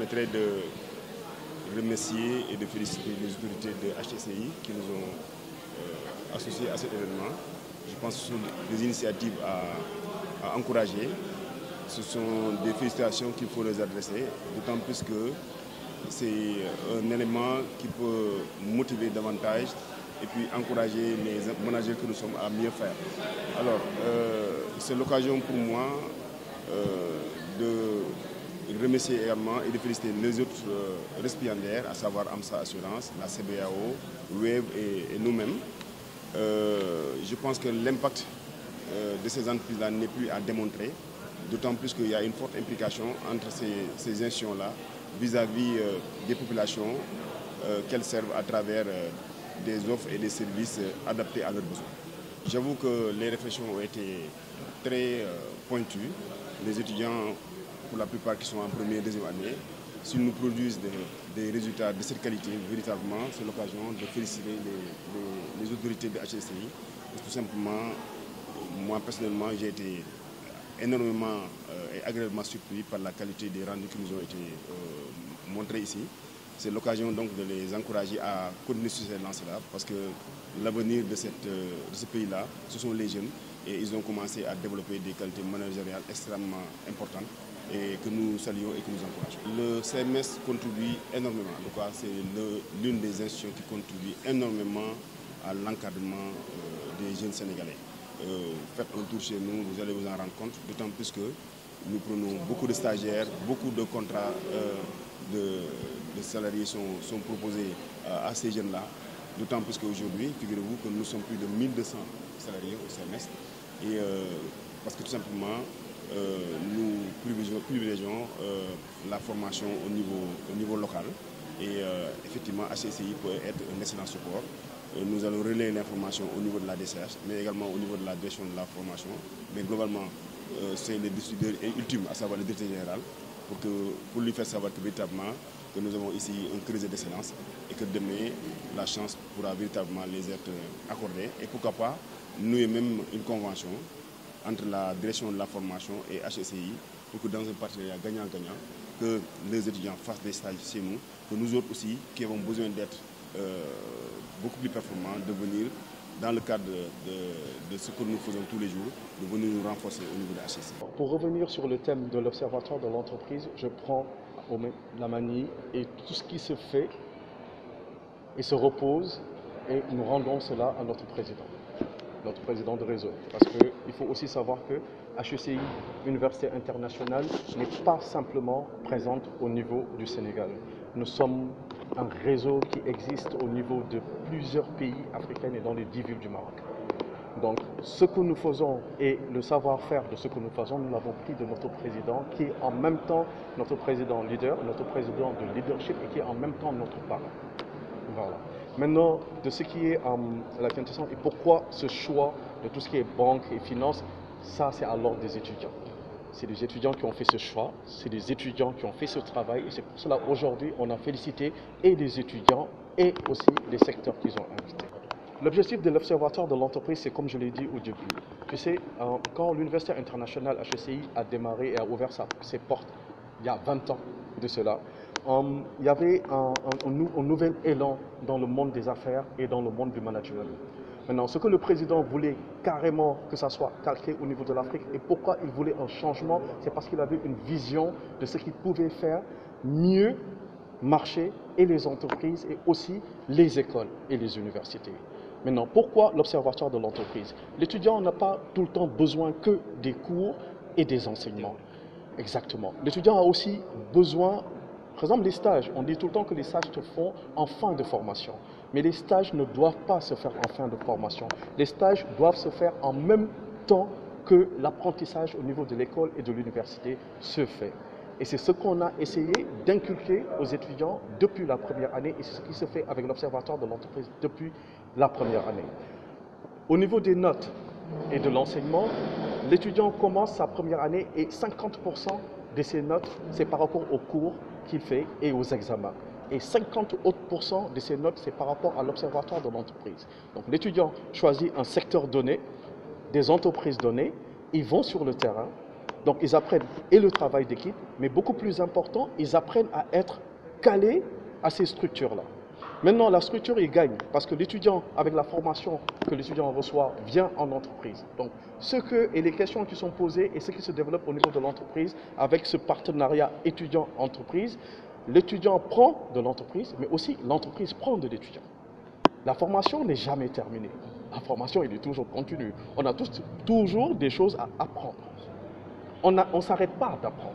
permettrait de remercier et de féliciter les autorités de HTCI qui nous ont associés à cet événement. Je pense que ce sont des initiatives à encourager. Ce sont des félicitations qu'il faut les adresser, d'autant plus que c'est un élément qui peut motiver davantage et puis encourager les managers que nous sommes à mieux faire. Alors, c'est l'occasion pour moi de remercier également et de féliciter les autres récipiendaires, à savoir AMSA Assurance, la CBAO, WEB et nous-mêmes. Je pense que l'impact de ces entreprises-là n'est plus à démontrer, d'autant plus qu'il y a une forte implication entre ces institutions-là vis-à-vis des populations qu'elles servent à travers des offres et des services adaptés à leurs besoins. J'avoue que les réflexions ont été très pointues. Les étudiants, pour la plupart qui sont en première et deuxième année, s'ils nous produisent des résultats de cette qualité, véritablement, c'est l'occasion de féliciter les autorités de HTCI. Tout simplement, moi personnellement, j'ai été énormément et agréablement surpris par la qualité des rendus qui nous ont été montrés ici. C'est l'occasion donc de les encourager à continuer sur cette lancée-là, parce que l'avenir de ce pays-là, ce sont les jeunes, et ils ont commencé à développer des qualités managériales extrêmement importantes et que nous saluons et que nous encourageons. Le CMS contribue énormément, en tout cas c'est l'une des institutions qui contribue énormément à l'encadrement des jeunes Sénégalais. Faites un tour chez nous, vous allez vous en rendre compte, d'autant plus que nous prenons beaucoup de stagiaires, beaucoup de contrats de salariés sont proposés à ces jeunes-là, d'autant plus qu'aujourd'hui, figurez-vous que nous sommes plus de 1200 salariés au CMS, et parce que tout simplement, nous privilégions la formation au niveau local, et effectivement, HTCI peut être un excellent support. Nous allons relayer l'information au niveau de la DCH, mais également au niveau de la direction de la formation. Mais globalement, c'est le décideur ultime, à savoir le directeur général, pour lui faire savoir que véritablement que nous avons ici un creuset d'excellence et que demain, la chance pourra véritablement les être accordée. Et pourquoi pas, nouer même une convention entre la direction de la formation et HTCI pour que dans un partenariat gagnant-gagnant, que les étudiants fassent des stages chez nous, que nous autres aussi, qui avons besoin d'être beaucoup plus performants, de venir dans le cadre de ce que nous faisons tous les jours, de venir nous renforcer au niveau de HTCI. Pour revenir sur le thème de l'observatoire de l'entreprise, je prends la manie et tout ce qui se fait et se repose, et nous rendons cela à notre président de réseau. Parce qu'il faut aussi savoir que HECI, Université internationale, n'est pas simplement présente au niveau du Sénégal. Nous sommes un réseau qui existe au niveau de plusieurs pays africains et dans les 10 villes du Maroc. Donc, ce que nous faisons et le savoir-faire de ce que nous faisons, nous l'avons pris de notre président, qui est en même temps notre président leader, notre président de leadership, et qui est en même temps notre parent. Voilà. Maintenant, de ce qui est la quintessence et pourquoi ce choix de tout ce qui est banque et finance, ça c'est à l'ordre des étudiants. C'est les étudiants qui ont fait ce choix, c'est les étudiants qui ont fait ce travail, et c'est pour cela aujourd'hui on a félicité et les étudiants et aussi les secteurs qu'ils ont invités. L'objectif de l'Observatoire de l'entreprise, c'est comme je l'ai dit au début. Tu sais, quand l'Université internationale HECI a démarré et a ouvert ses portes il y a 20 ans de cela, il y avait un nouvel élan dans le monde des affaires et dans le monde du management. Maintenant, ce que le président voulait carrément que ça soit calqué au niveau de l'Afrique, et pourquoi il voulait un changement, c'est parce qu'il avait une vision de ce qu'il pouvait faire mieux marcher, et les entreprises et aussi les écoles et les universités. Maintenant, pourquoi l'Observatoire de l'entreprise? L'étudiant n'a pas tout le temps besoin que des cours et des enseignements. Exactement. L'étudiant a aussi besoin, par exemple, les stages. On dit tout le temps que les stages se font en fin de formation. Mais les stages ne doivent pas se faire en fin de formation. Les stages doivent se faire en même temps que l'apprentissage au niveau de l'école et de l'université se fait. Et c'est ce qu'on a essayé d'inculquer aux étudiants depuis la première année, et c'est ce qui se fait avec l'Observatoire de l'entreprise depuis la première année. Au niveau des notes et de l'enseignement, l'étudiant commence sa première année et 50% de ses notes, c'est par rapport aux cours qu'il fait et aux examens. Et 50 autres % de ses notes, c'est par rapport à l'Observatoire de l'entreprise. Donc l'étudiant choisit un secteur donné, des entreprises données, ils vont sur le terrain, Donc ils apprennent et le travail d'équipe, mais beaucoup plus important, ils apprennent à être calés à ces structures-là. Maintenant, la structure, il gagne parce que l'étudiant, avec la formation que l'étudiant reçoit, vient en entreprise. Donc, et les questions qui sont posées et ce qui se développe au niveau de l'entreprise, avec ce partenariat étudiant-entreprise, l'étudiant prend de l'entreprise, mais aussi l'entreprise prend de l'étudiant. La formation n'est jamais terminée. La formation, elle est toujours continue. On a toujours des choses à apprendre. On ne s'arrête pas d'apprendre.